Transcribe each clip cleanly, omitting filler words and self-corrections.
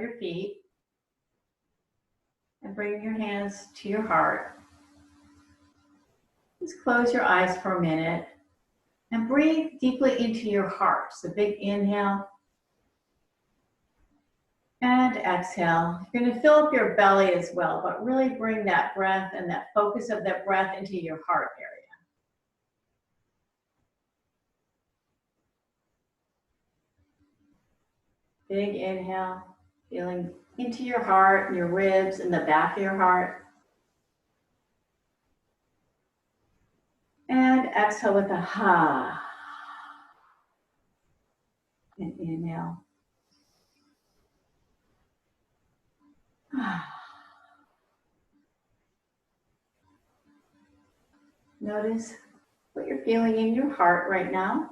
of your feet. And bring your hands to your heart. Just close your eyes for a minute and breathe deeply into your heart. So big inhale and exhale. You're going to fill up your belly as well, but really bring that breath and that focus of that breath into your heart area. Big inhale, feeling into your heart and your ribs and the back of your heart. And exhale with a ha. And inhale. Notice what you're feeling in your heart right now.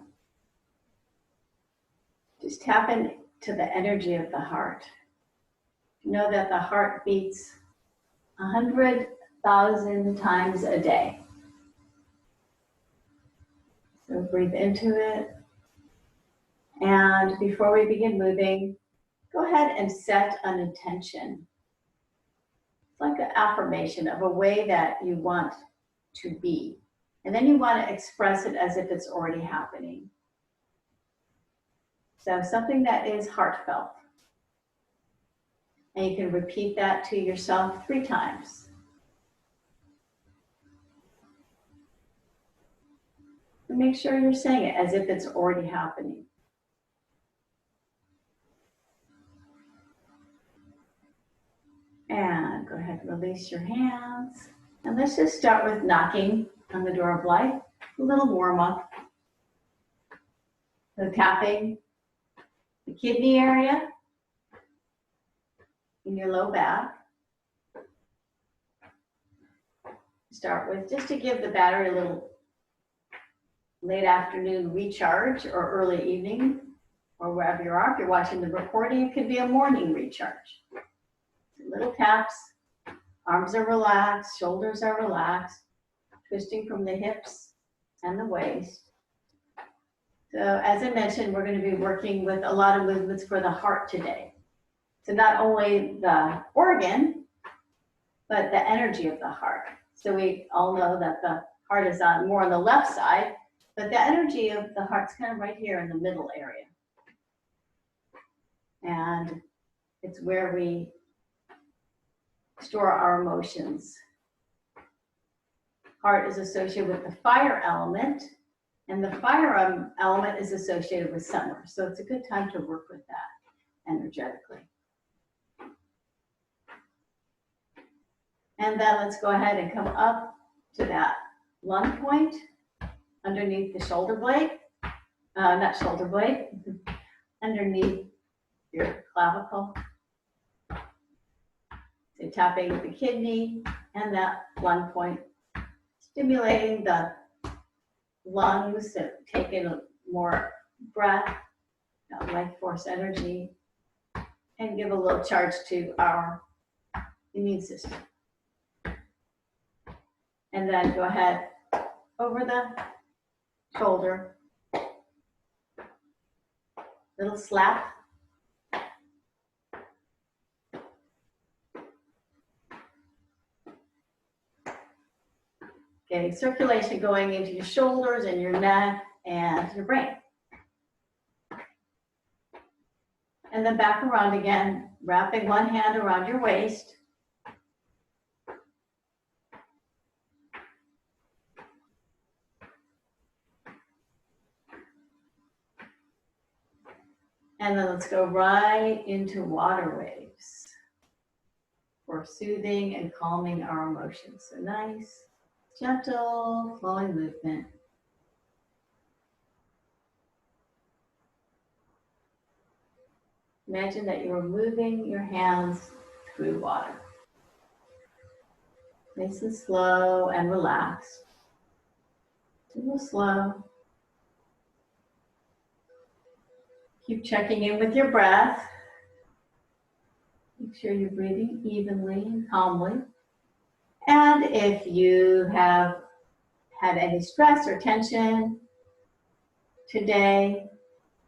Just tap into the energy of the heart. Know that the heart beats 100,000 times a day. So breathe into it. And before we begin moving, go ahead and set an intention. It's like an affirmation of a way that you want to be. And then you want to express it as if it's already happening. So something that is heartfelt. And you can repeat that to yourself 3 times. And make sure you're saying it as if it's already happening. And go ahead and release your hands. And let's just start with knocking on the door of life. A little warm up. So tapping the kidney area in your low back. Start with just to give the battery a little late afternoon recharge or early evening or wherever you are. If you're watching the recording, it could be a morning recharge. Little taps, arms are relaxed, shoulders are relaxed, twisting from the hips and the waist. So as I mentioned, we're going to be working with a lot of movements for the heart today. So not only the organ, but the energy of the heart. So we all know that the heart is more on the left side, but the energy of the heart's kind of right here in the middle area. And it's where we store our emotions. Heart is associated with the fire element, and the fire element is associated with summer. So it's a good time to work with that energetically. And then let's go ahead and come up to that lung point underneath the shoulder blade, underneath your clavicle. So tapping the kidney and that lung point, stimulating the lungs, so taking more breath, life force energy, and give a little charge to our immune system. And then go ahead over the shoulder, little slap. Getting circulation going into your shoulders and your neck and your brain. And then back around again, wrapping one hand around your waist. And then let's go right into water waves for soothing and calming our emotions. So nice, gentle, flowing movement. Imagine that you are moving your hands through water. Nice and slow and relaxed. A little slow. Keep checking in with your breath. Make sure you're breathing evenly and calmly. And if you have had any stress or tension today,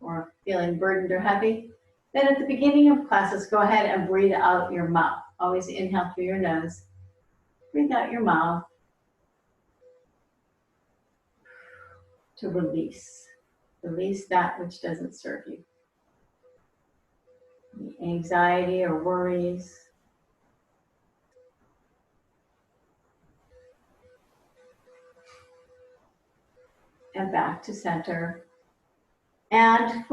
or feeling burdened or heavy, Then at the beginning of classes, go ahead and breathe out your mouth. Always inhale through your nose. Breathe out your mouth to release. Release that which doesn't serve you. Any anxiety or worries. And back to center. And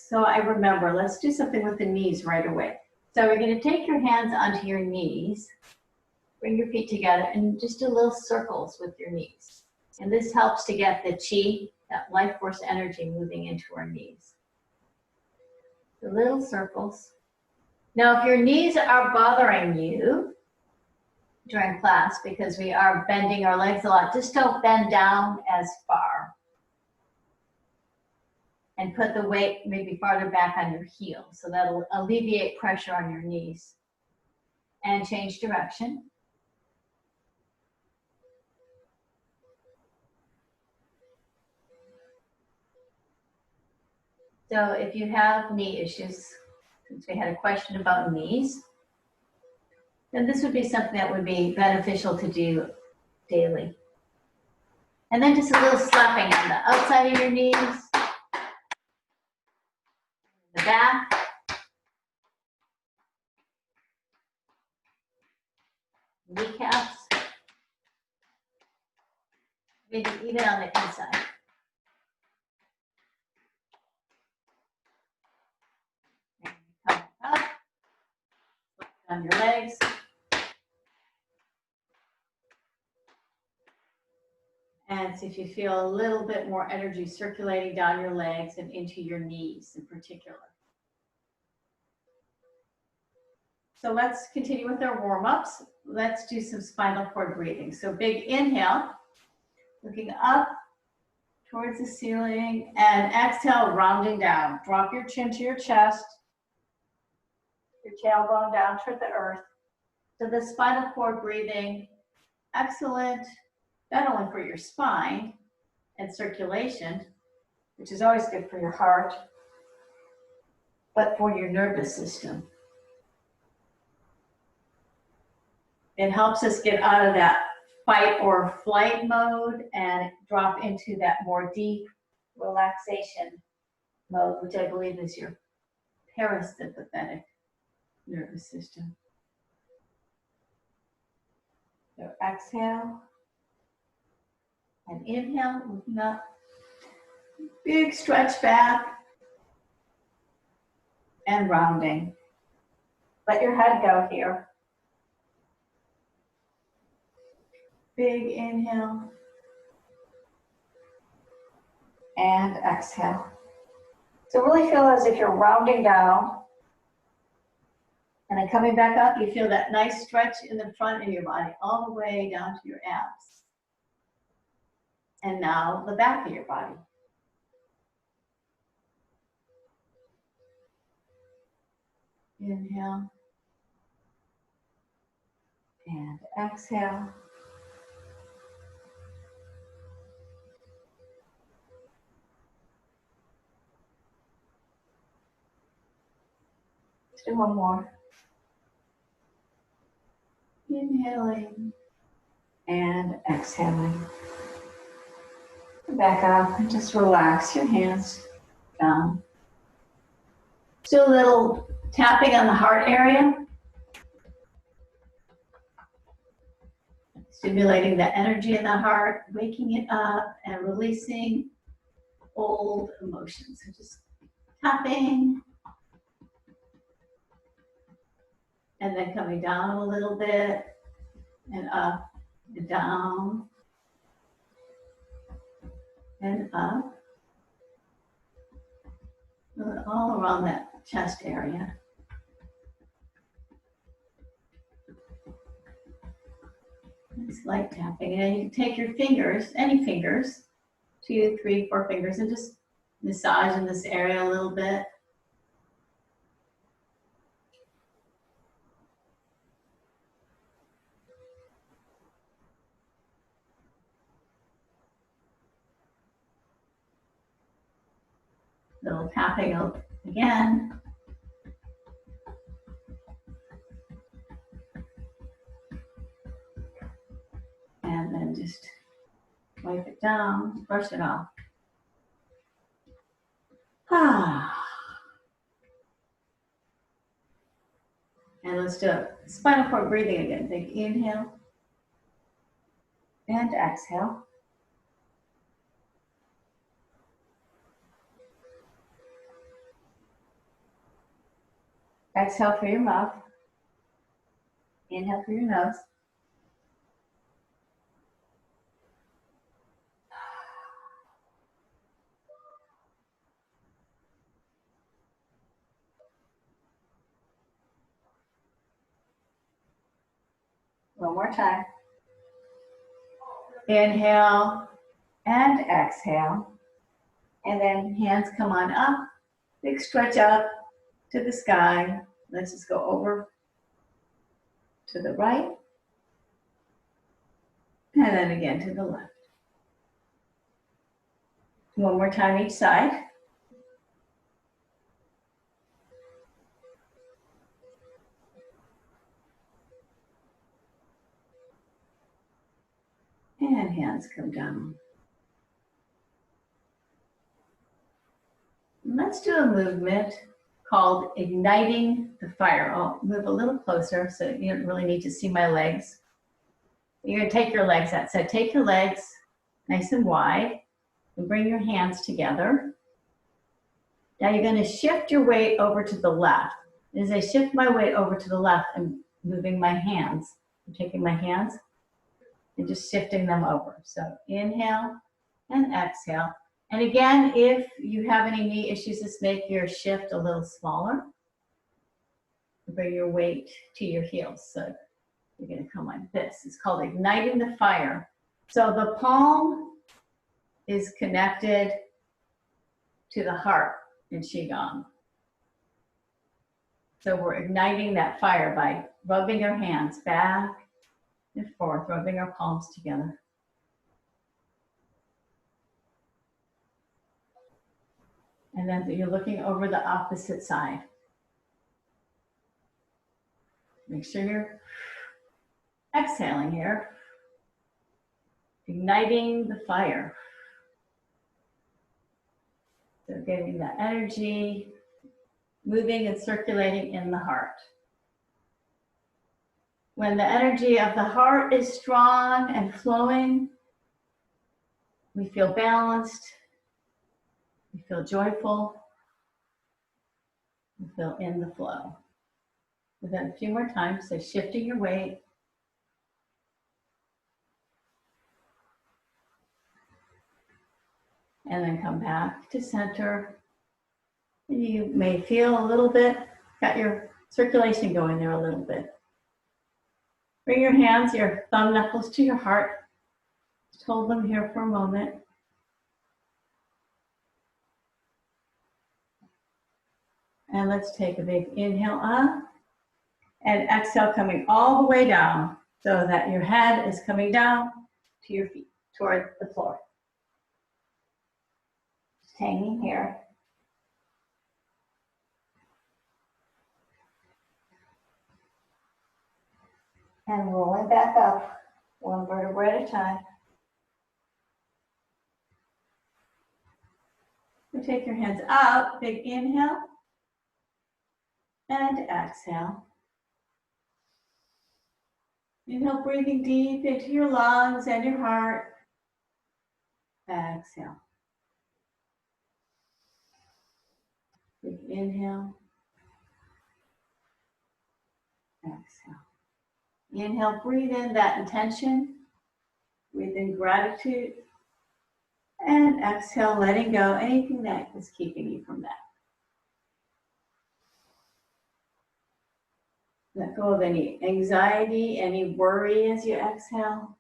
so I remember, let's do something with the knees right away. So we're going to take your hands onto your knees, bring your feet together, and just do little circles with your knees. And this helps to get the chi, that life force energy, moving into our knees. The little circles. Now, if your knees are bothering you during class, because we are bending our legs a lot, just don't bend down as far. And put the weight maybe farther back on your heel. So that'll alleviate pressure on your knees. And change direction. So if you have knee issues, since we had a question about knees, then this would be something that would be beneficial to do daily. And then just a little slapping on the outside of your knees, the back, kneecaps, maybe even on the inside. And come up, on your legs. And see if you feel a little bit more energy circulating down your legs and into your knees in particular. So let's continue with our warm-ups. Let's do some spinal cord breathing. So big inhale, looking up towards the ceiling, and exhale, rounding down. Drop your chin to your chest, your tailbone down toward the earth. So the spinal cord breathing, excellent, not only for your spine and circulation, which is always good for your heart, but for your nervous system. It helps us get out of that fight or flight mode and drop into that more deep relaxation mode, which I believe is your parasympathetic nervous system. So exhale and inhale, looking up. Big stretch back and rounding. Let your head go here. Big inhale and exhale. So really feel as if you're rounding down and then coming back up. You feel that nice stretch in the front of your body all the way down to your abs. And now the back of your body. Inhale and exhale. Let's do one more. Inhaling and exhaling. Back up and just relax your hands down. Do a little tapping on the heart area. Stimulating the energy in the heart, waking it up and releasing old emotions. So just tapping and then coming down a little bit and up and down and up. All around that chest area. It's light tapping. And you can take your fingers, any fingers, 2, 3, 4 fingers, and just massage in this area a little bit. Little tapping again. then just wipe it down, brush it off. And let's do spinal cord breathing again. Big inhale and exhale. Exhale through your mouth. Inhale through your nose. One more time. Inhale and exhale. And then hands come on up. Big stretch up to the sky. Let's just go over to the right. And then again to the left. One more time each side. And hands come down. Let's do a movement called igniting the fire. I'll move a little closer so you don't really need to see my legs. You're going to take your legs out. So take your legs nice and wide and bring your hands together. Now you're going to shift your weight over to the left. As I shift my weight over to the left, I'm moving my hands. I'm taking my hands and just shifting them over. So inhale and exhale. And again, if you have any knee issues, just make your shift a little smaller. Bring your weight to your heels. So you're going to come like this. It's called igniting the fire. So the palm is connected to the heart in Qigong. So we're igniting that fire by rubbing our hands back and forth, rubbing our palms together. And then you're looking over the opposite side. Make sure you're exhaling here. Igniting the fire. So getting the energy moving and circulating in the heart. When the energy of the heart is strong and flowing, we feel balanced, we feel joyful, we feel in the flow. And then a few more times, so shifting your weight. And then come back to center. And you may feel a little bit, got your circulation going there a little bit. Bring your hands, your thumb knuckles to your heart. Just hold them here for a moment. And let's take a big inhale up and exhale, coming all the way down so that your head is coming down to your feet, toward the floor. Just hanging here. And rolling back up, one vertebra at a time. You take your hands up, big inhale, and exhale. Inhale, breathing deep into your lungs and your heart. Exhale. Big inhale. Exhale. Inhale, breathe in that intention. Breathe in gratitude. And exhale, letting go anything that is keeping you from that. Let go of any anxiety, any worry as you exhale.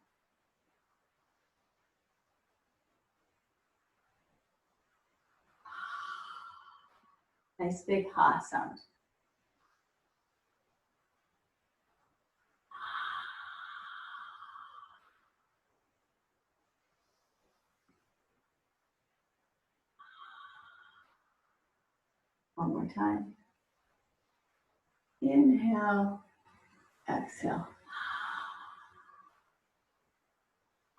Nice big ha sound. One more time. Inhale, exhale.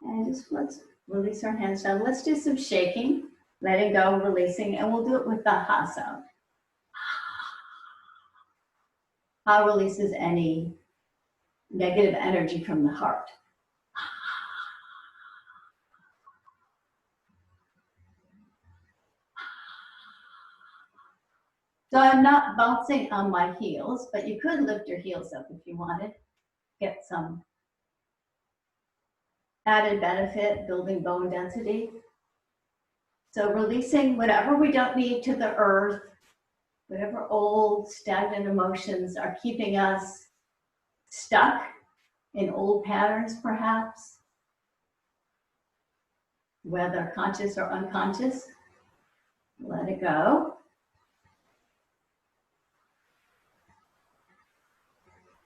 And just let's release our hands down. Let's do some shaking, letting go, releasing, and we'll do it with the ha sound. Ha releases any negative energy from the heart. So I'm not bouncing on my heels, but you could lift your heels up if you wanted. Get some added benefit, building bone density. So releasing whatever we don't need to the earth, whatever old stagnant emotions are keeping us stuck in old patterns perhaps, whether conscious or unconscious. Let it go.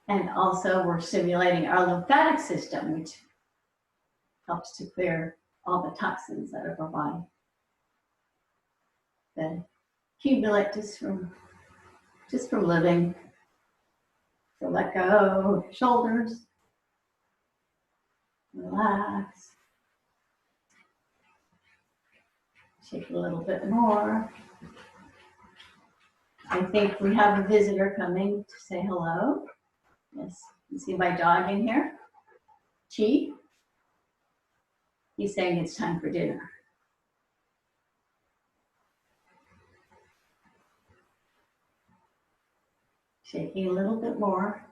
And also we're stimulating our lymphatic system, which helps to clear all the toxins out of our body that accumulate just from living. So let go, shoulders, relax. Shake it a little bit more. I think we have a visitor coming to say hello. Yes, you see my dog in here, Chi. He's saying it's time for dinner. Shaking a little bit more.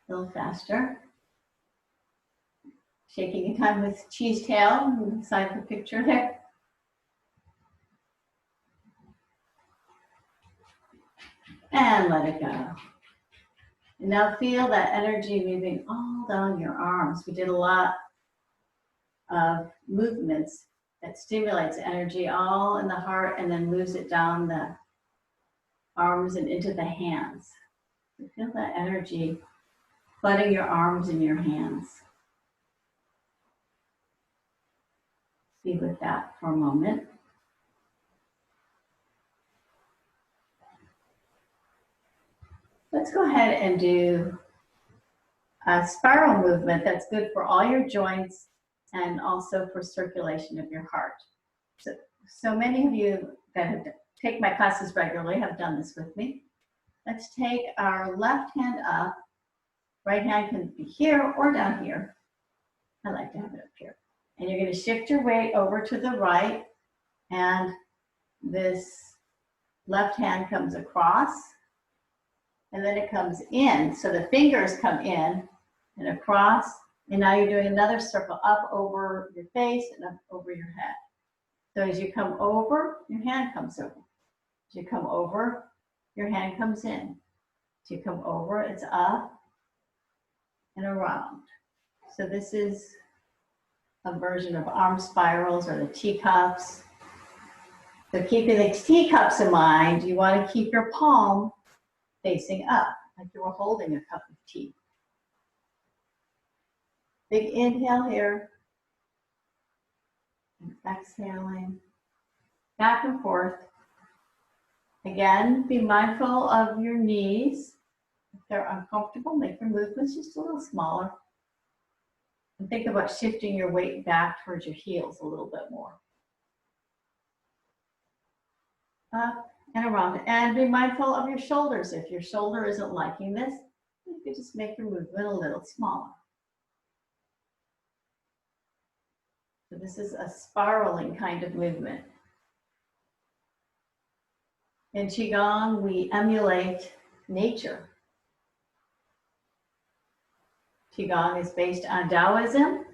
A little faster. Shaking in time with Chi's tail inside the picture there. And let it go. And now feel that energy moving all down your arms. We did a lot of movements that stimulates energy all in the heart and then moves it down the arms and into the hands. So feel that energy flooding your arms and your hands. Be with that for a moment. Let's go ahead and do a spiral movement that's good for all your joints and also for circulation of your heart. So many of you that take my classes regularly have done this with me. Let's take our left hand up. Right hand can be here or down here. I like to have it up here. And you're going to shift your weight over to the right, and this left hand comes across, and then it comes in. So the fingers come in and across, and now you're doing another circle up over your face and up over your head. So as you come over, your hand comes over. As you come over, your hand comes in. As you come over, it's up and around. So this is a version of arm spirals or the teacups. So keeping the teacups in mind, you want to keep your palm facing up, like you were holding a cup of tea. Big inhale here. And exhaling. Back and forth. Again, be mindful of your knees. If they're uncomfortable, make your movements just a little smaller. And think about shifting your weight back towards your heels a little bit more. Up and around. And be mindful of your shoulders. If your shoulder isn't liking this, you can just make your movement a little smaller. So this is a spiraling kind of movement. In Qigong, we emulate nature. Qigong is based on Taoism,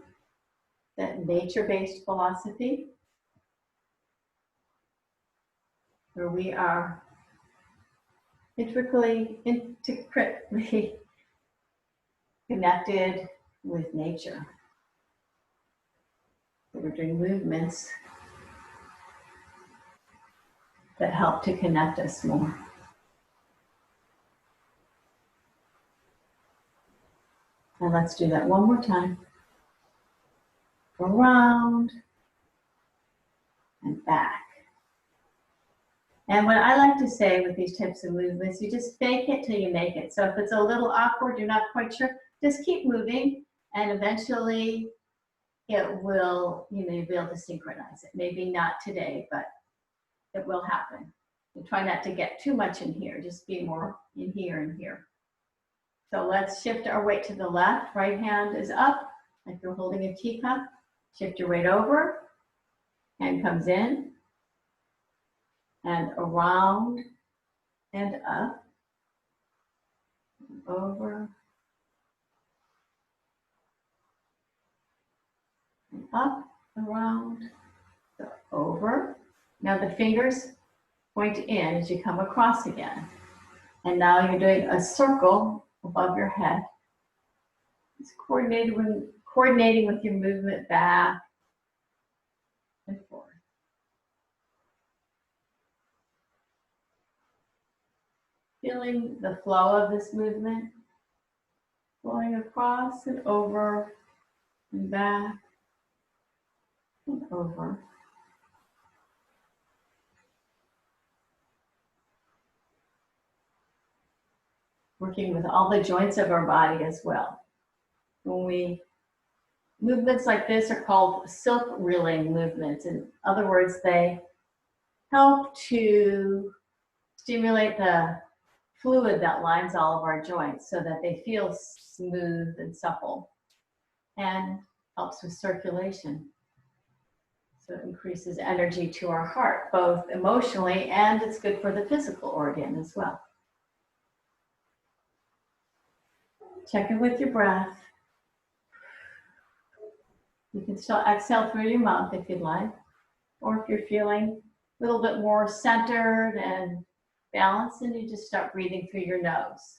that nature-based philosophy, where we are intricately connected with nature. We're doing movements that help to connect us more. And let's do that one more time. Around and back. And what I like to say with these types of movements, you just fake it till you make it. So if it's a little awkward, you're not quite sure, just keep moving, and eventually it will, you may be able to synchronize it. Maybe not today, but it will happen. And try not to get too much in here, just be more in here and here. So let's shift our weight to the left. Right hand is up, like you're holding a teacup. Shift your weight over, hand comes in, and around and up, over, and up, around, so over. Now the fingers point in as you come across again. And now you're doing a circle above your head. It's coordinating with your movement back and forth. Feeling the flow of this movement, flowing across and over and back and over. Working with all the joints of our body as well. Movements like this are called silk reeling movements. In other words, they help to stimulate the fluid that lines all of our joints so that they feel smooth and supple, and helps with circulation. So it increases energy to our heart, both emotionally, and it's good for the physical organ as well. Check in with your breath. You can still exhale through your mouth if you'd like, or if you're feeling a little bit more centered and balanced, then you just start breathing through your nose.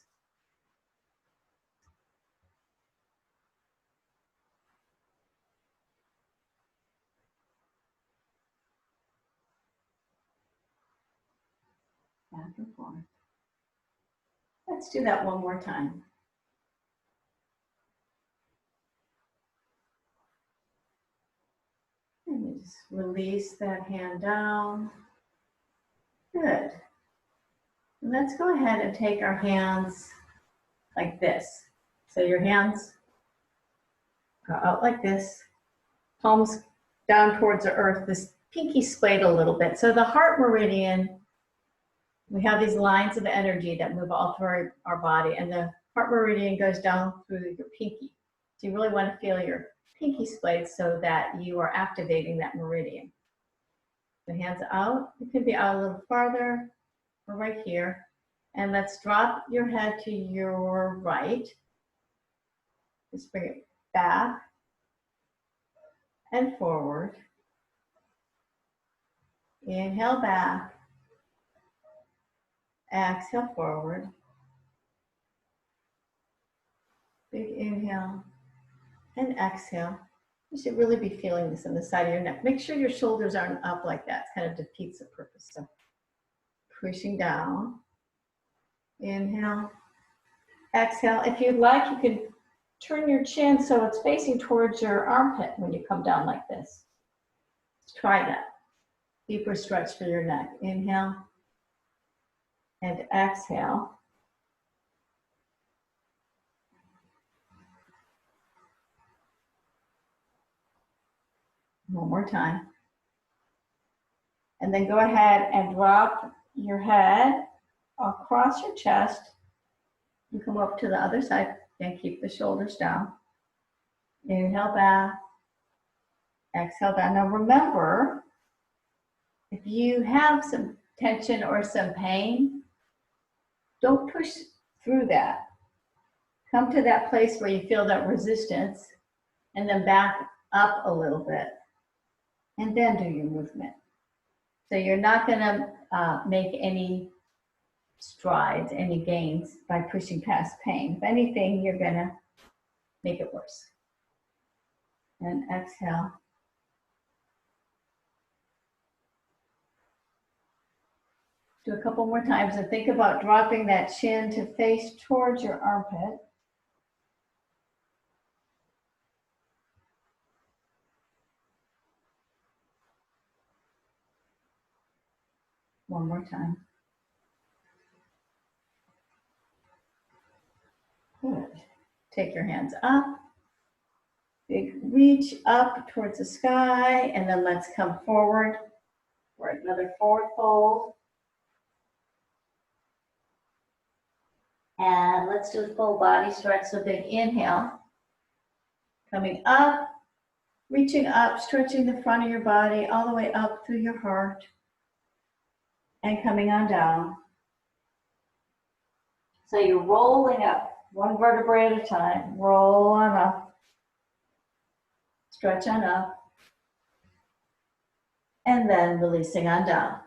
Back and forth. Let's do that one more time. And you just release that hand down. Good. And let's go ahead and take our hands like this. So your hands go out like this, palms down towards the earth, this pinky splayed a little bit. So the heart meridian, we have these lines of energy that move all through our body, and the heart meridian goes down through your pinky. So you really want to feel your pinky splayed so that you are activating that meridian. The hands out, it could be out a little farther or right here. And let's drop your head to your right. Just bring it back and forward. Inhale back. Exhale forward. Big inhale and exhale. You should really be feeling this on the side of your neck. Make sure your shoulders aren't up like that. It kind of defeats the purpose. So pushing down. Inhale. Exhale. If you'd like, you can turn your chin so it's facing towards your armpit when you come down like this. Let's try that. Deeper stretch for your neck. Inhale and exhale. One more time. And then go ahead and drop your head across your chest and come up to the other side and keep the shoulders down. Inhale back, exhale down. Now remember, if you have some tension or some pain, don't push through that. Come to that place where you feel that resistance and then back up a little bit and then do your movement. So you're not gonna make any strides, any gains by pushing past pain. If anything, you're gonna make it worse. And exhale. Do a couple more times and think about dropping that chin to face towards your armpit. One more time. Good. Take your hands up. Big reach up towards the sky, and then let's come forward for another forward fold. And let's do a full body stretch, so big inhale. Coming up, reaching up, stretching the front of your body all the way up through your heart. And coming on down. So you're rolling up, one vertebrae at a time. Roll on up. Stretch on up. And then releasing on down.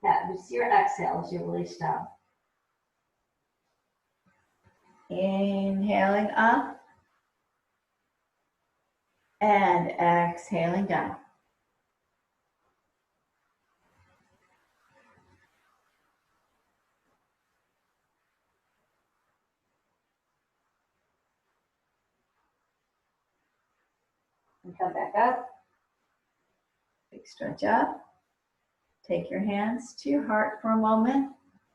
That was your exhale as you release down. Inhaling up. And exhaling down. And come back up. Big stretch up. Take your hands to your heart for a moment.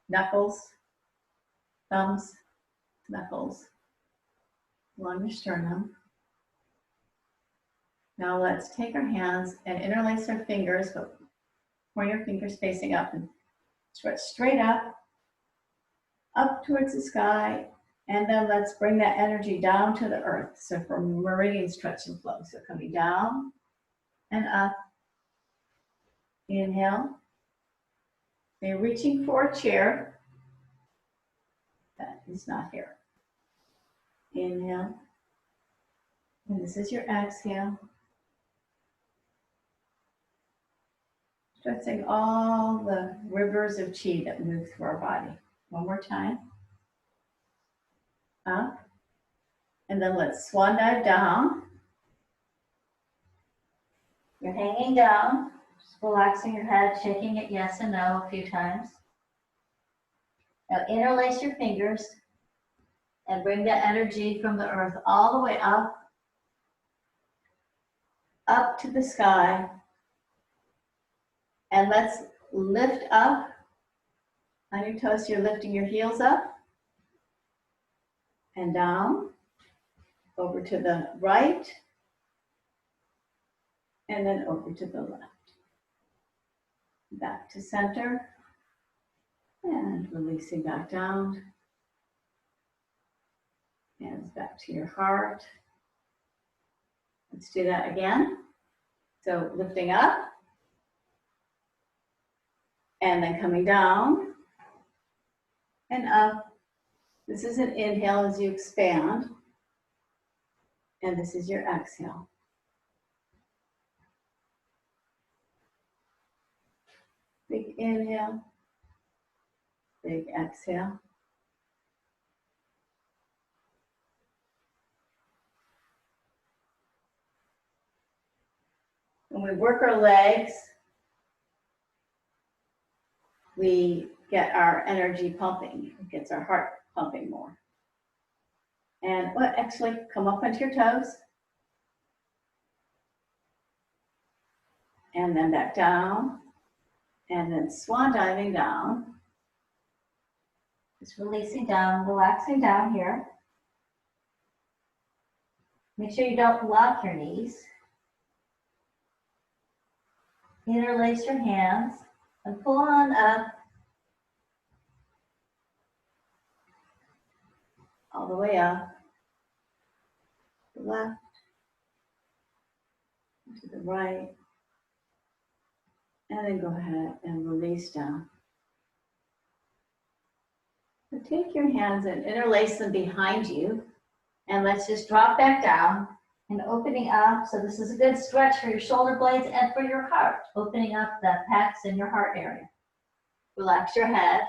Knuckles, thumbs, knuckles, along your sternum. Now let's take our hands and interlace our fingers, but point your fingers facing up and stretch straight up towards the sky, and then let's bring that energy down to the earth. So for meridian stretch and flow. So coming down and up. Inhale. You're reaching for a chair. That is not here. Inhale. And this is your exhale. Stretching all the rivers of chi that move through our body. One more time. Up. And then let's swan dive down. You're hanging down. Just relaxing your head, shaking it yes and no a few times. Now interlace your fingers and bring the energy from the earth all the way up to the sky. And let's lift up on your toes. You're lifting your heels up and down, over to the right, and then over to the left. Back to center, and releasing back down. Hands back to your heart. Let's do that again. So lifting up, and then coming down, and up. This is an inhale as you expand, and this is your exhale. Big inhale, big exhale. When we work our legs, we get our energy pumping. It gets our heart pumping more. And actually, come up onto your toes. And then back down. And then swan diving down. Just releasing down, relaxing down here. Make sure you don't lock your knees. Interlace your hands and pull on up. All the way up. To the left. To the right. And then go ahead and release down. So take your hands and interlace them behind you. And let's just drop back down and opening up. So this is a good stretch for your shoulder blades and for your heart. Opening up the pecs in your heart area. Relax your head.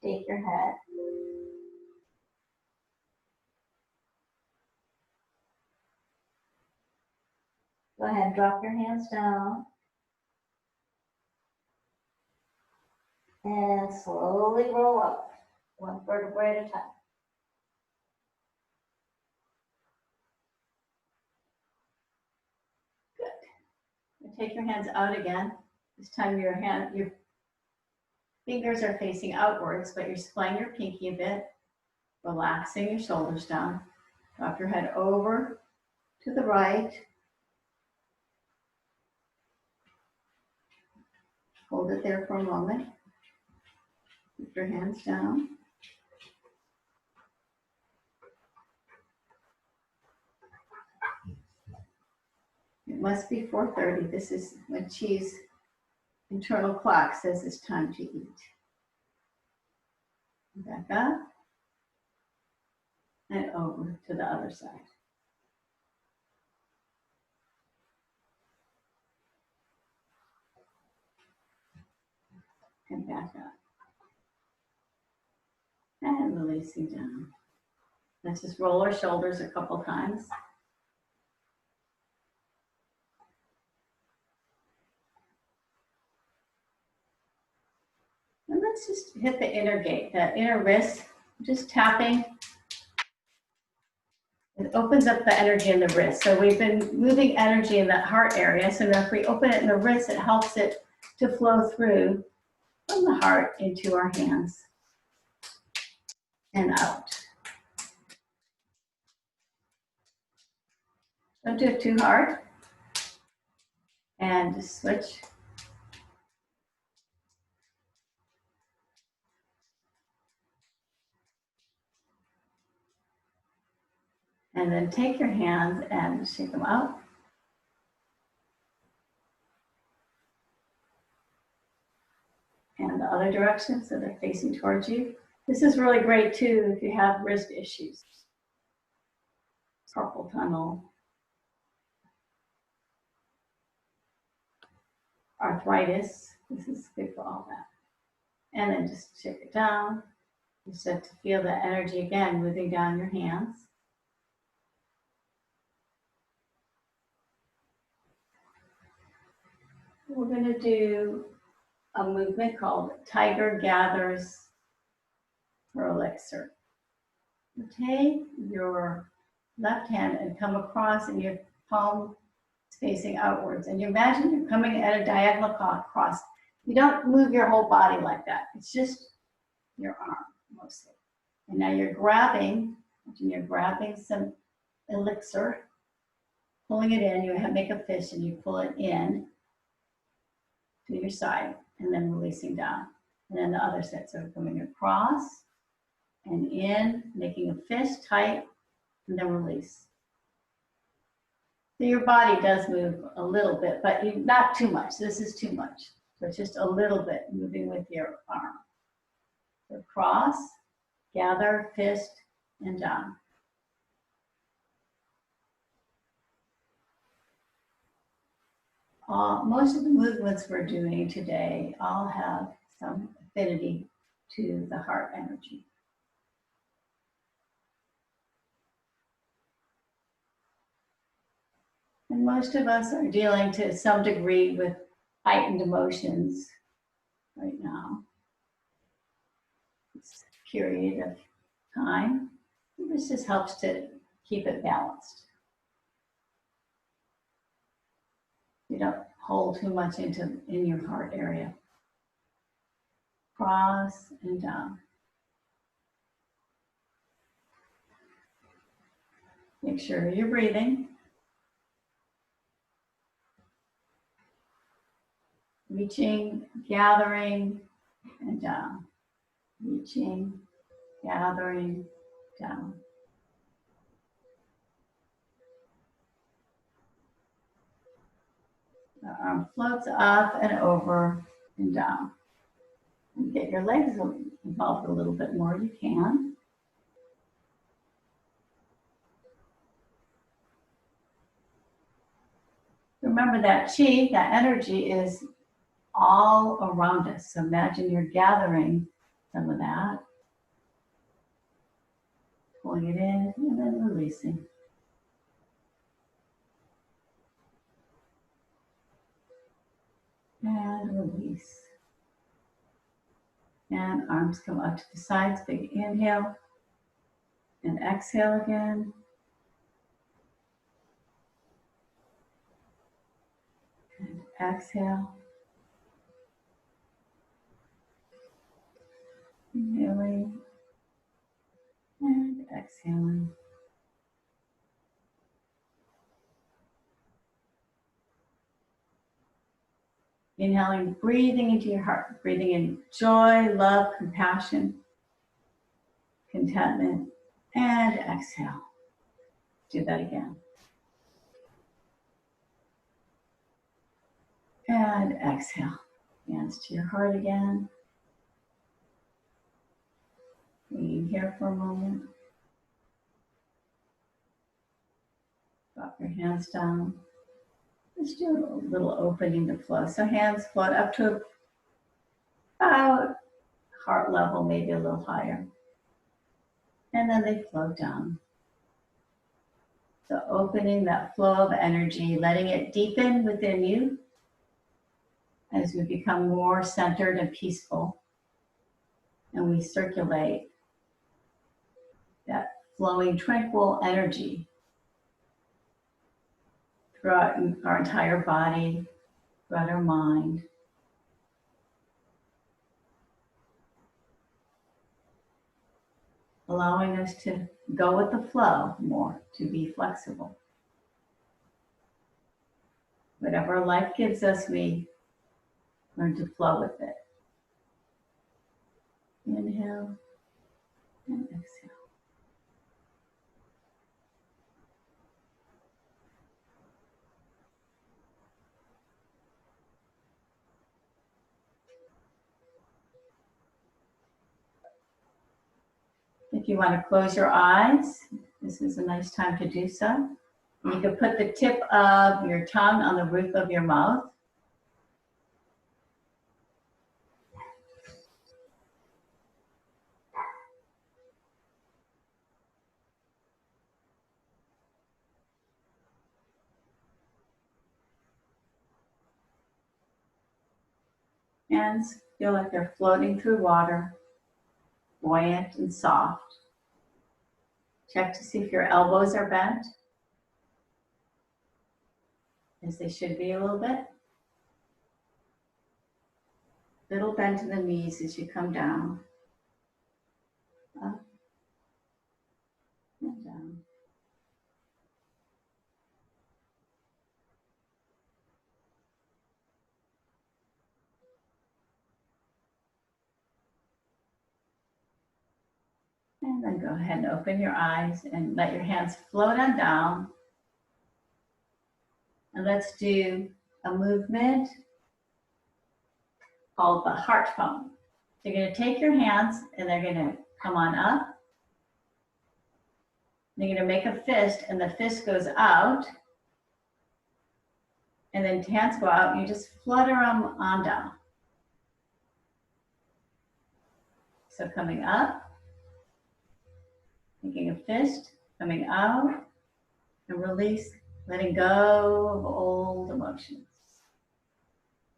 Take your head. Go ahead and drop your hands down. And slowly roll up, one vertebrae at a time. Good. And take your hands out again. This time your fingers are facing outwards, but you're splaying your pinky a bit. Relaxing your shoulders down. Drop your head over to the right. Hold it there for a moment. Keep your hands down. It must be 4:30. This is when Chi's internal clock says it's time to eat. Back up and over to the other side. And back up. And releasing down. Let's just roll our shoulders a couple times. And let's just hit the inner gate, that inner wrist, just tapping. It opens up the energy in the wrist. So we've been moving energy in that heart area. So now if we open it in the wrist, it helps it to flow through from the heart into our hands and out. Don't do it too hard. And just switch. And then take your hands and shake them out. And the other direction, so they're facing towards you. This is really great too if you have wrist issues. Carpal tunnel, arthritis. This is good for all that. And then just shake it down. You start to feel the energy again moving down your hands. We're going to do a movement called Tiger Gathers for Elixir. Take your left hand and come across, and your palm is facing outwards. And you imagine you're coming at a diagonal cross. You don't move your whole body like that. It's just your arm mostly. And now you're grabbing some elixir, pulling it in. You make a fist and you pull it in to your side and then releasing down. And then the other side, so coming across and in, making a fist tight, and then release. So your body does move a little bit, but not too much. This is too much. So it's just a little bit moving with your arm. So cross, gather, fist, and down. Most of the movements we're doing today all have some affinity to the heart energy. And most of us are dealing to some degree with heightened emotions right now. It's a period of time. This just helps to keep it balanced. You don't hold too much in your heart area. Cross and down. Make sure you're breathing. Reaching, gathering, and down. Reaching, gathering, down. The arm floats up and over and down. And get your legs involved a little bit more, you can. Remember that chi, that energy is all around us. So imagine you're gathering some of that, pulling it in and then releasing. And release. And arms come up to the sides, big inhale. And exhale again. And exhale. Inhaling exhaling. Inhaling, breathing into your heart, breathing in joy, love, compassion, contentment, and exhale. Do that again. And exhale. Hands to your heart again. Being here for a moment. Drop your hands down. Just do a little opening to flow. So hands float up to about heart level, maybe a little higher. And then they float down. So opening that flow of energy, letting it deepen within you as we become more centered and peaceful. And we circulate that flowing, tranquil energy throughout our entire body, throughout our mind. Allowing us to go with the flow more, to be flexible. Whatever life gives us, we learn to flow with it. Inhale and exhale. If you want to close your eyes, this is a nice time to do so. You can put the tip of your tongue on the roof of your mouth. Hands feel like they're floating through water, buoyant and soft. Check to see if your elbows are bent, as they should be a little bit. Little bend in the knees as you come down. Up and down. And then go ahead and open your eyes and let your hands float on down. And let's do a movement called the heartfelt. So you're going to take your hands and they're going to come on up. You're going to make a fist and the fist goes out. And then hands go out and you just flutter them on down. So coming up, making a fist, coming out, and release, letting go of old emotions.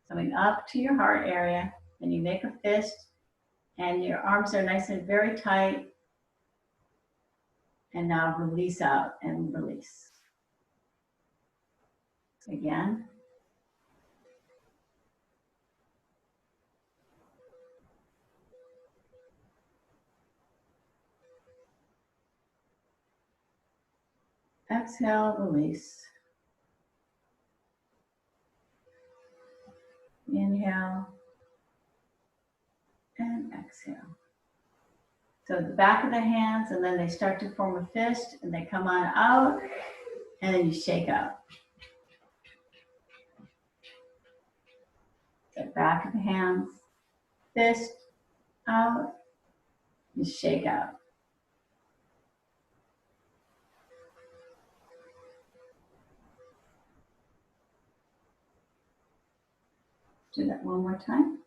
Coming up to your heart area, then you make a fist, and your arms are nice and very tight. And now release out and release. Again. Exhale, release. Inhale and exhale. So the back of the hands, and then they start to form a fist, and they come on out, and then you shake out. So back of the hands, fist, out, you shake out. Do that one more time.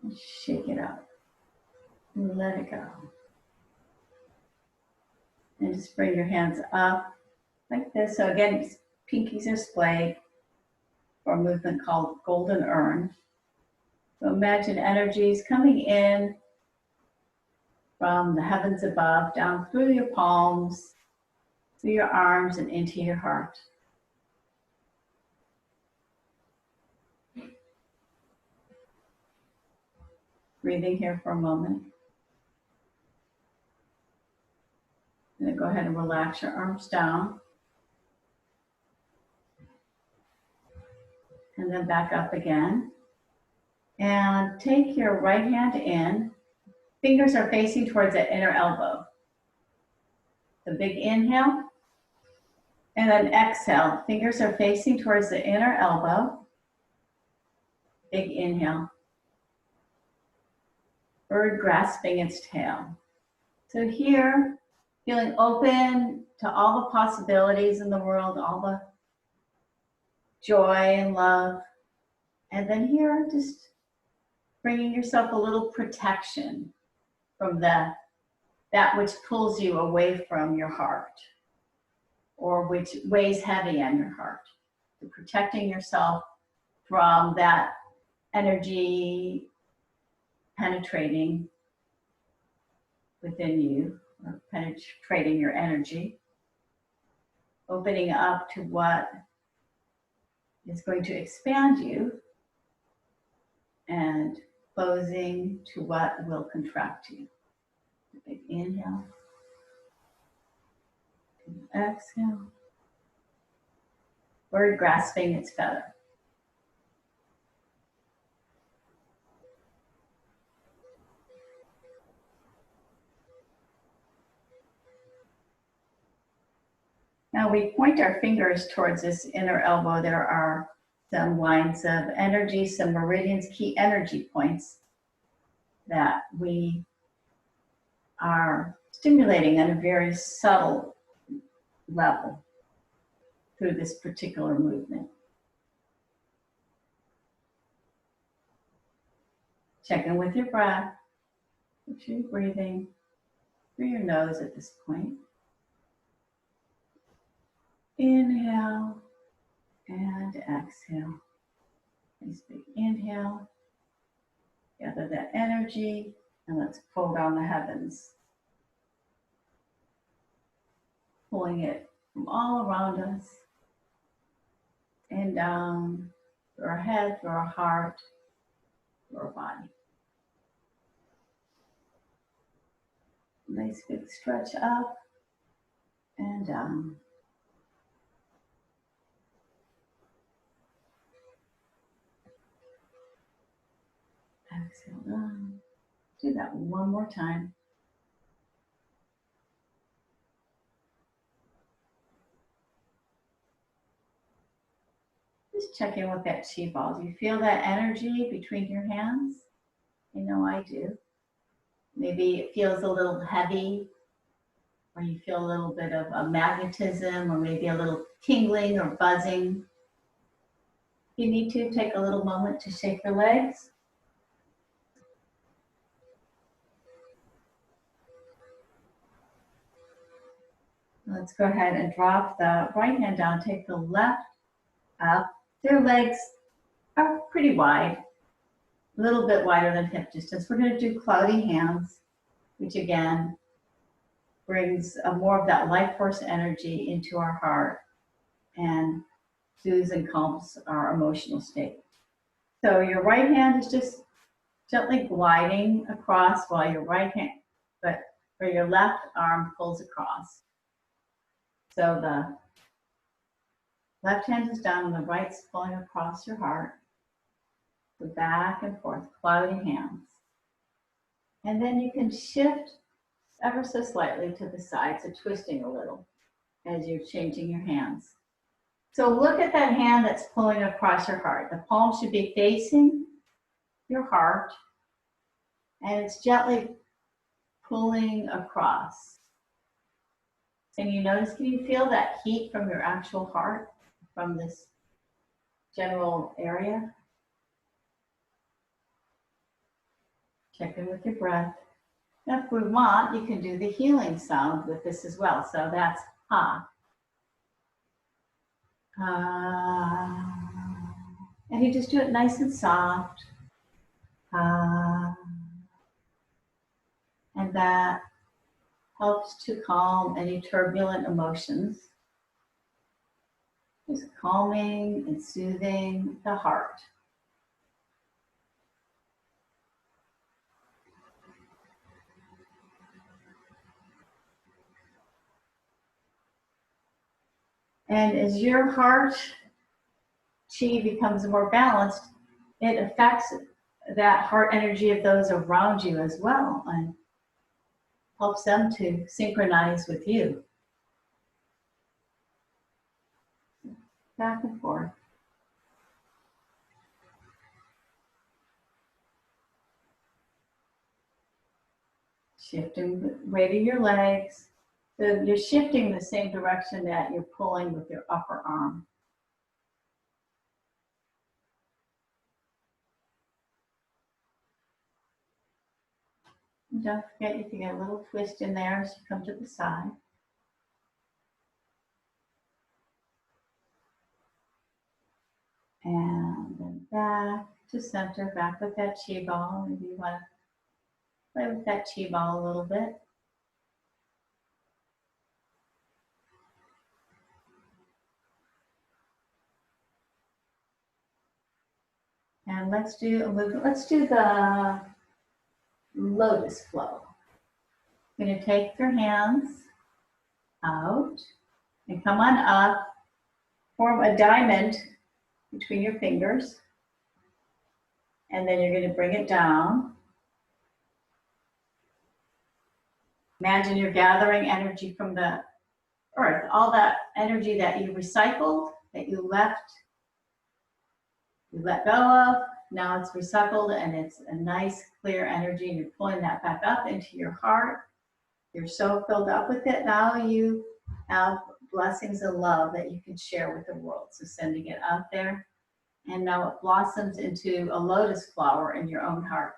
And shake it out. And let it go. And just bring your hands up like this. So again, pinkies are splayed for a movement called golden urn. So imagine energies coming in from the heavens above, down through your palms, through your arms, and into your heart. breathing here for a moment. And then go ahead and relax your arms down. And then back up again. And take your right hand in. Fingers are facing towards the inner elbow. The big inhale. And then exhale. Fingers are facing towards the inner elbow. Big inhale. Bird grasping its tail. So here, feeling open to all the possibilities in the world, all the joy and love. And then here, just bringing yourself a little protection from that which pulls you away from your heart or which weighs heavy on your heart. So protecting yourself from that energy penetrating within you, or penetrating your energy, opening up to what is going to expand you, and closing to what will contract you. Big inhale, exhale. Bird grasping its feather. Now we point our fingers towards this inner elbow. There are some lines of energy, some meridians, key energy points that we are stimulating at a very subtle level through this particular movement. Check in with your breath. Make sure you're breathing through your nose at this point. Inhale and exhale. Nice big inhale. Gather that energy and let's pull down the heavens. Pulling it from all around us and down through our head, through our heart, through our body. Nice big stretch up and down. Exhale down. Do that one more time. Just check in with that chi ball. Do you feel that energy between your hands? I know I do. Maybe it feels a little heavy, or you feel a little bit of a magnetism, or maybe a little tingling or buzzing. If you need to, take a little moment to shake your legs. Let's go ahead and drop the right hand down, take the left up. Their legs are pretty wide, a little bit wider than hip distance. We're going to do cloudy hands, which again brings more of that life force energy into our heart and soothes and calms our emotional state. So your right hand is just gently gliding across while your right hand, but where your left arm pulls across. So the left hand is down and the right's pulling across your heart. So back and forth, cloudy hands. And then you can shift ever so slightly to the side, so twisting a little as you're changing your hands. So look at that hand that's pulling across your heart. The palm should be facing your heart, and it's gently pulling across. And you notice, can you feel that heat from your actual heart, from this general area? Check in with your breath. Now, if we want, you can do the healing sound with this as well. So that's ha. And you just do it nice and soft. And that helps to calm any turbulent emotions. Just calming and soothing the heart. And as your heart chi becomes more balanced, it affects that heart energy of those around you as well and helps them to synchronize with you. Back and forth. Shifting the weight of your legs. So you're shifting the same direction that you're pulling with your upper arm. And don't forget, you can get a little twist in there as you come to the side. And then back to center, back with that chi ball. Maybe you want to play with that chi ball a little bit. And let's do a movement. Let's do the lotus flow. You're going to take your hands out and come on up. Form a diamond between your fingers. And then you're going to bring it down. Imagine you're gathering energy from the earth, all that energy that you recycled, that you let go of. Now it's recycled and it's a nice, clear energy. And you're pulling that back up into your heart. You're so filled up with it. Now you have blessings and love that you can share with the world. So sending it out there. And now it blossoms into a lotus flower in your own heart.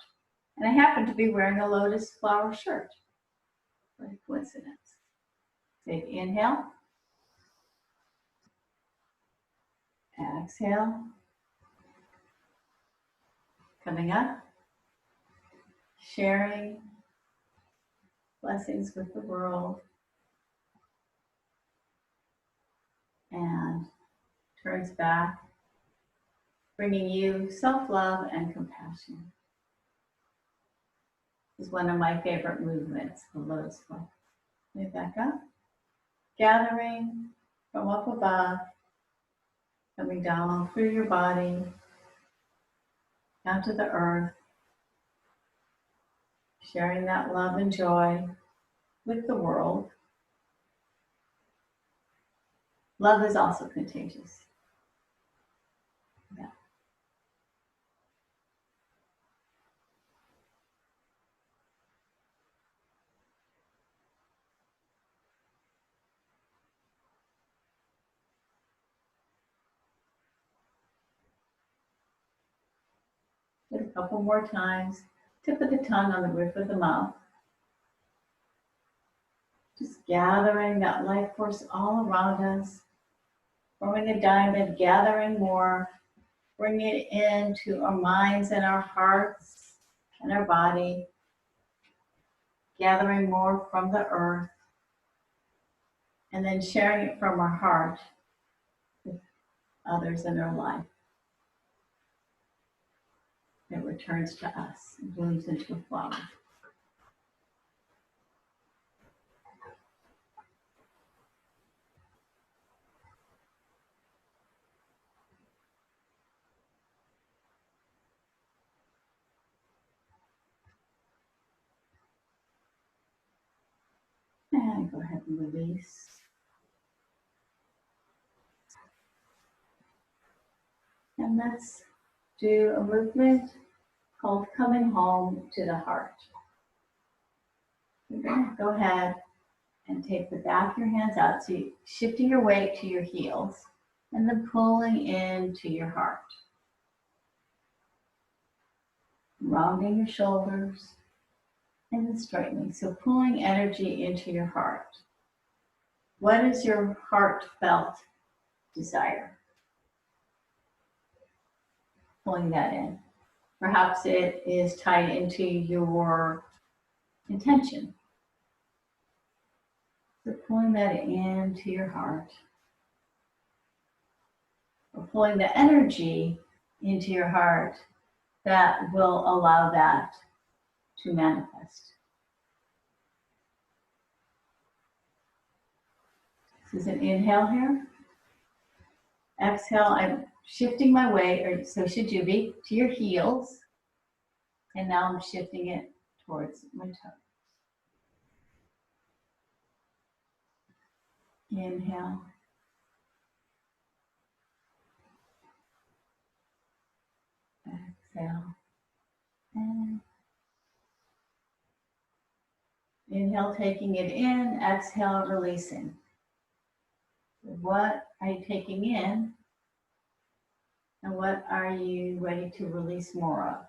And I happen to be wearing a lotus flower shirt. What a coincidence. Big inhale. Exhale. Coming up. Sharing blessings with the world. And turns back, bringing you self-love and compassion. This is one of my favorite movements, the lotus flower. Move back up. Gathering from up above, coming down through your body, down to the earth, sharing that love and joy with the world. Love is also contagious. Yeah. Do it a couple more times. Tip of the tongue on the roof of the mouth. Just gathering that life force all around us. Forming a diamond, gathering more. Bringing it into our minds and our hearts and our body. Gathering more from the earth. And then sharing it from our heart with others in our life. It returns to us and blooms into a flower. And go ahead and release. And let's do a movement called coming home to the heart. You're going to go ahead and take the back of your hands out. So you're shifting your weight to your heels and then pulling into your heart. Rounding your shoulders and then straightening. So pulling energy into your heart. What is your heartfelt desire? Pulling that in. Perhaps it is tied into your intention. So pulling that into your heart. Or pulling the energy into your heart that will allow that to manifest. This is an inhale here. Exhale, I'm shifting my weight, or so should you be, to your heels. And now I'm shifting it towards my toes. Inhale. Exhale. And inhale, taking it in. Exhale, releasing. What are you taking in? And what are you ready to release more of?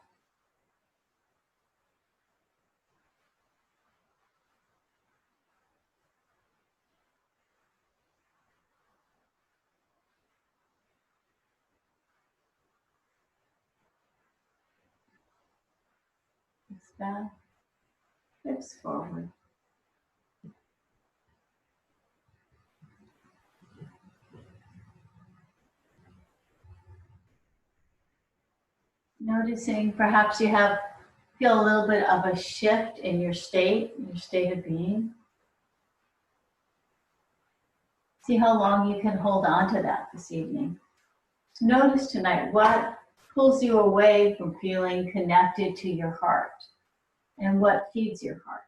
Hips back, hips forward. Noticing perhaps you feel a little bit of a shift in your state of being. See how long you can hold on to that this evening. Notice tonight what pulls you away from feeling connected to your heart and what feeds your heart.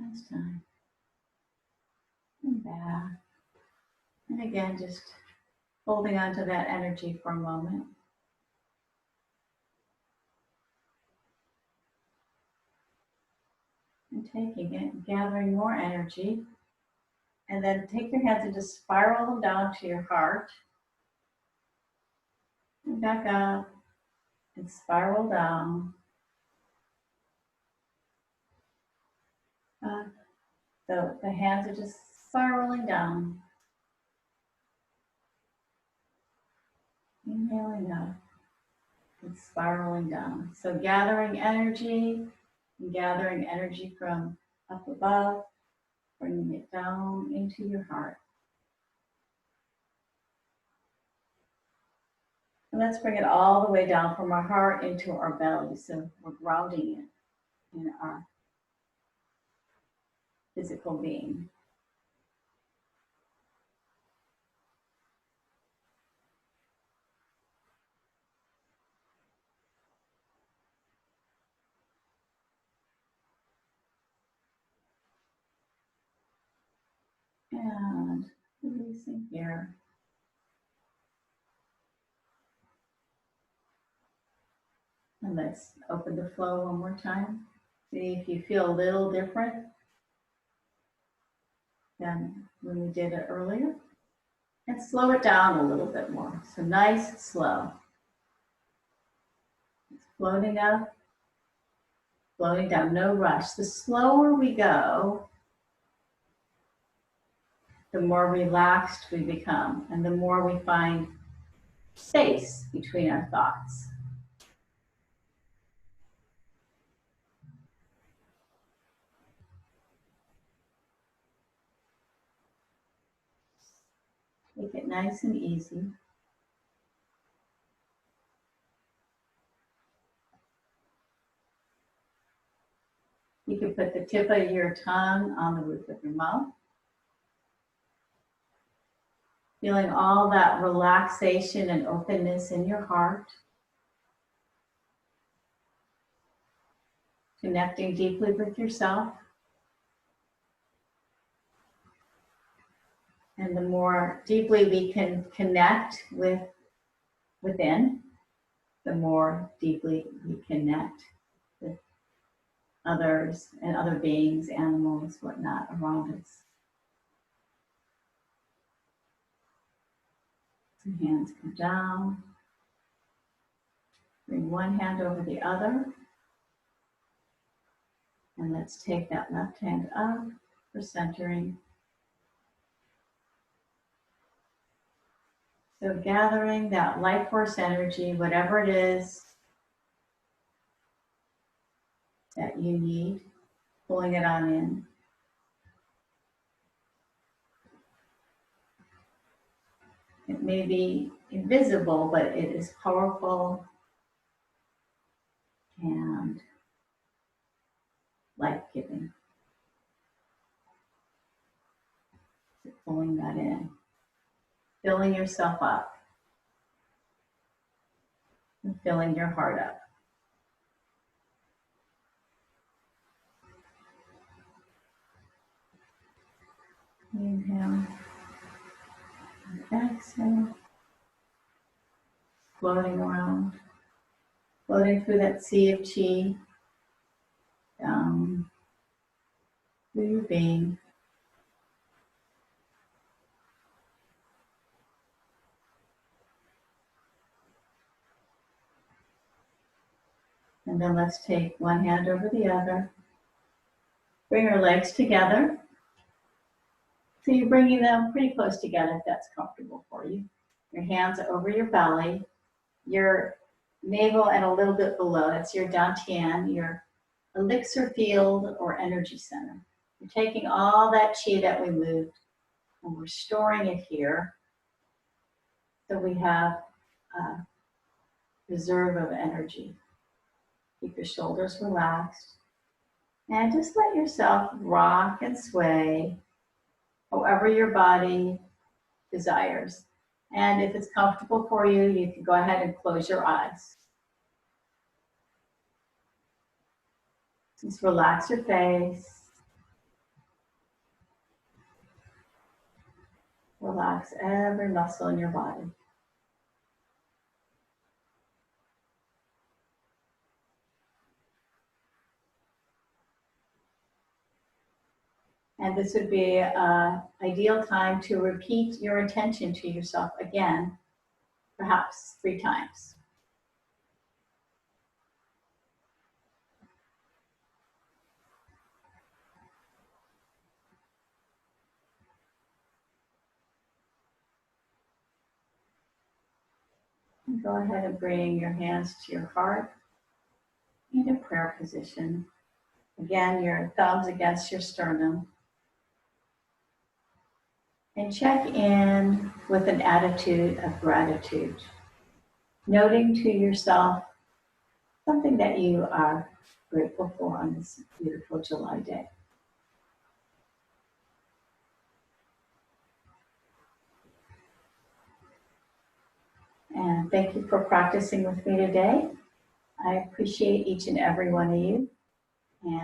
Next time. And back. And again, just holding on to that energy for a moment. And taking it, gathering more energy. And then take your hands and just spiral them down to your heart. And back up and spiral down. So the hands are just spiraling down. Inhaling up and spiraling down. So gathering energy from up above, bringing it down into your heart. And let's bring it all the way down from our heart into our belly. So we're grounding it in our physical being. And releasing here. And let's open the flow one more time. See if you feel a little different than when we did it earlier. And slow it down a little bit more. So nice, slow. It's floating up, floating down, no rush. The slower we go, the more relaxed we become and the more we find space between our thoughts. Take it nice and easy. You can put the tip of your tongue on the roof of your mouth. Feeling all that relaxation and openness in your heart. Connecting deeply with yourself. And the more deeply we can connect within, the more deeply we connect with others and other beings, animals, whatnot around us. So hands come down. Bring one hand over the other. And let's take that left hand up for centering. So gathering that life force energy, whatever it is that you need, pulling it on in. It may be invisible, but it is powerful and life-giving. Pulling that in, filling yourself up, and filling your heart up. Inhale, and exhale, floating around, floating through that sea of chi, down through your being. And then let's take one hand over the other. Bring your legs together. So you're bringing them pretty close together if that's comfortable for you. Your hands over your belly, your navel and a little bit below. That's your dantian, your elixir field or energy center. We're taking all that chi that we moved and we're storing it here. So we have a reserve of energy. Keep your shoulders relaxed. And just let yourself rock and sway however your body desires. And if it's comfortable for you, you can go ahead and close your eyes. Just relax your face. Relax every muscle in your body. And this would be an ideal time to repeat your intention to yourself again, perhaps 3 times. And go ahead and bring your hands to your heart in a prayer position. Again, your thumbs against your sternum. And check in with an attitude of gratitude, noting to yourself something that you are grateful for on this beautiful July day. And thank you for practicing with me today. I appreciate each and every one of you. And